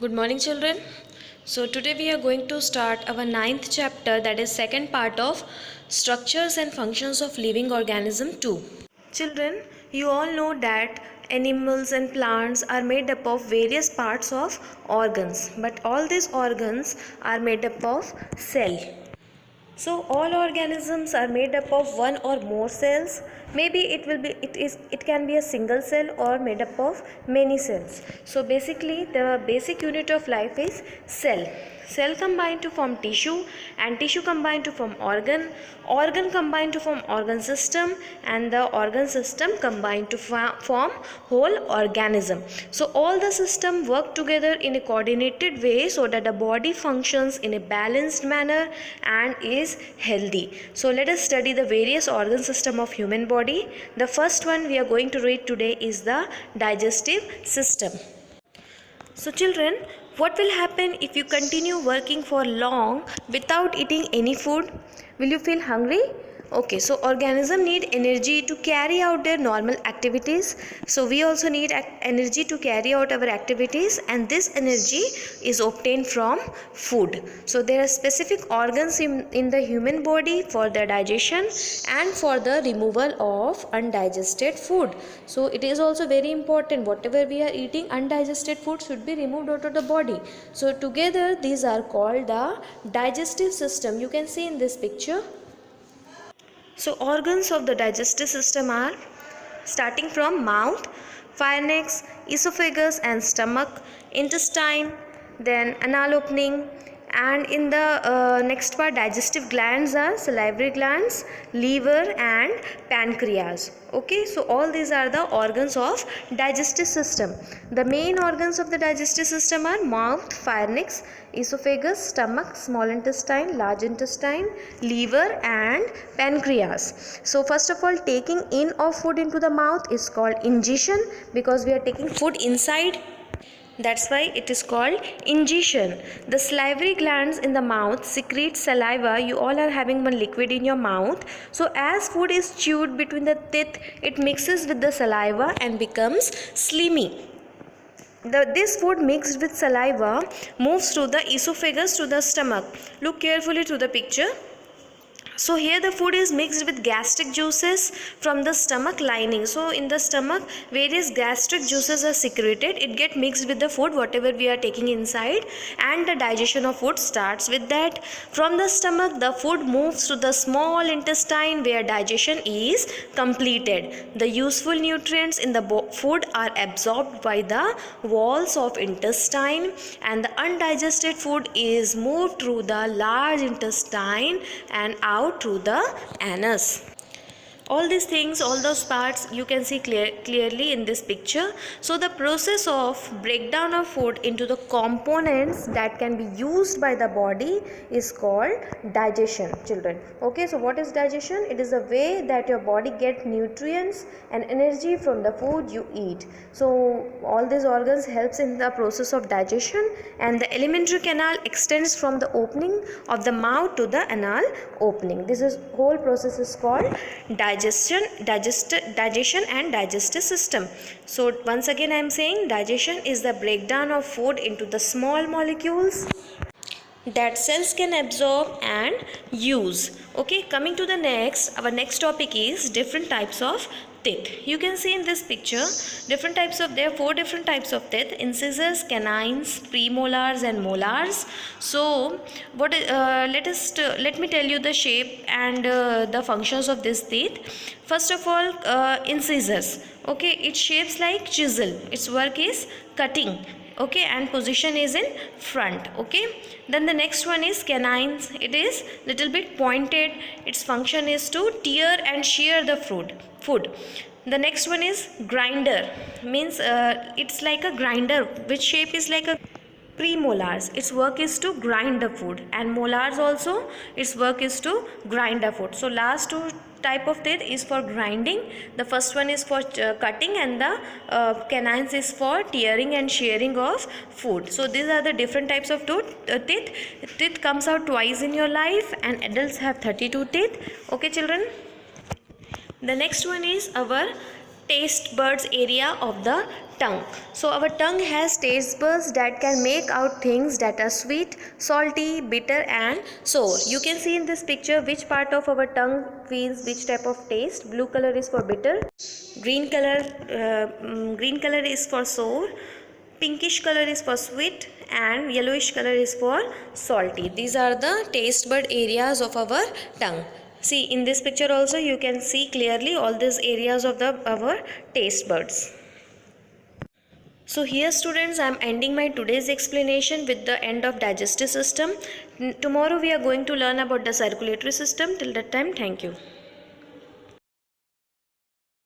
Good morning, children. So today we are going to start our ninth chapter, that is second part of structures and functions of living organism 2. Children, you all know that animals and plants are made up of various parts of organs, but all these organs are made up of cell. So all organisms are made up of one or more cells. Maybe it can be a single cell or made up of many cells. So basically the basic unit of life is cell. Cell combine to form tissue, and tissue combine to form organ combine to form organ system, and the organ system combine to form whole organism. So all the system work together in a coordinated way so that the body functions in a balanced manner and is healthy. So let us study the various organ system of human body. The first one we are going to read today is the digestive system. So children, what will happen if you continue working for long without eating any food? Will you feel hungry? Okay, so organism need energy to carry out their normal activities. So we also need energy to carry out our activities, and this energy is obtained from food. So there are specific organs in the human body for the digestion and for the removal of undigested food. So it is also very important, whatever we are eating, undigested food should be removed out of the body. So together these are called the digestive system. You can see in this picture. So organs of the digestive system are starting from mouth, pharynx, esophagus and stomach, intestine, then anal opening, and in the next part digestive glands are salivary glands, liver and pancreas. Okay, so all these are the organs of digestive system. The main organs of the digestive system are mouth, pharynx, esophagus, stomach, small intestine, large intestine, liver and pancreas. So first of all, taking in of food into the mouth is called ingestion, because we are taking food inside. That's why it is called ingestion. The salivary glands in the mouth secrete saliva. You all are having one liquid in your mouth. So as food is chewed between the teeth, it mixes with the saliva and becomes slimy. This food mixed with saliva moves through the esophagus to the stomach. Look carefully to the picture. So here the food is mixed with gastric juices from the stomach lining. So in the stomach various gastric juices are secreted. It gets mixed with the food whatever we are taking inside, and the digestion of food starts with that. From the stomach the food moves to the small intestine where digestion is completed. The useful nutrients in the food are absorbed by the walls of intestine, and the undigested food is moved through the large intestine and out through the anus. All these things, all those parts you can see clearly in this picture. So the process of breakdown of food into the components that can be used by the body is called digestion, children. Okay, so what is digestion? It is a way that your body gets nutrients and energy from the food you eat. So all these organs helps in the process of digestion, and the alimentary canal extends from the opening of the mouth to the anal opening. This is whole process is called digestion and digestive system. So once again I am saying digestion is the breakdown of food into the small molecules that cells can absorb and use. Okay, coming to the next, our next topic is different types of teeth. You can see in this picture there are four different types of teeth: incisors, canines, premolars and molars. So let me tell you the shape and the functions of this teeth. First of all, incisors. Okay, it shapes like chisel. Its work is cutting. Okay, and position is in front. Okay, then the next one is canines. It is little bit pointed. Its function is to tear and shear the food. The next one is grinder, means it's like a grinder, which shape is like a premolars. Its work is to grind the food, and molars also, its work is to grind the food. So last two type of teeth is for grinding. The first one is for cutting, and the canines is for tearing and shearing of food. So these are the different types of teeth. Teeth comes out twice in your life, and adults have 32 teeth. Okay, children. The next one is our taste buds area of the tongue. So our tongue has taste buds that can make out things that are sweet, salty, bitter and sour. You can see in this picture which part of our tongue feels which type of taste. Blue color is for bitter, green color is for sour, pinkish color is for sweet and yellowish color is for salty. These are the taste bud areas of our tongue. See, in this picture also you can see clearly all these areas of our taste buds. So here students, I am ending my today's explanation with the end of digestive system. Tomorrow we are going to learn about the circulatory system. Till that time, thank you.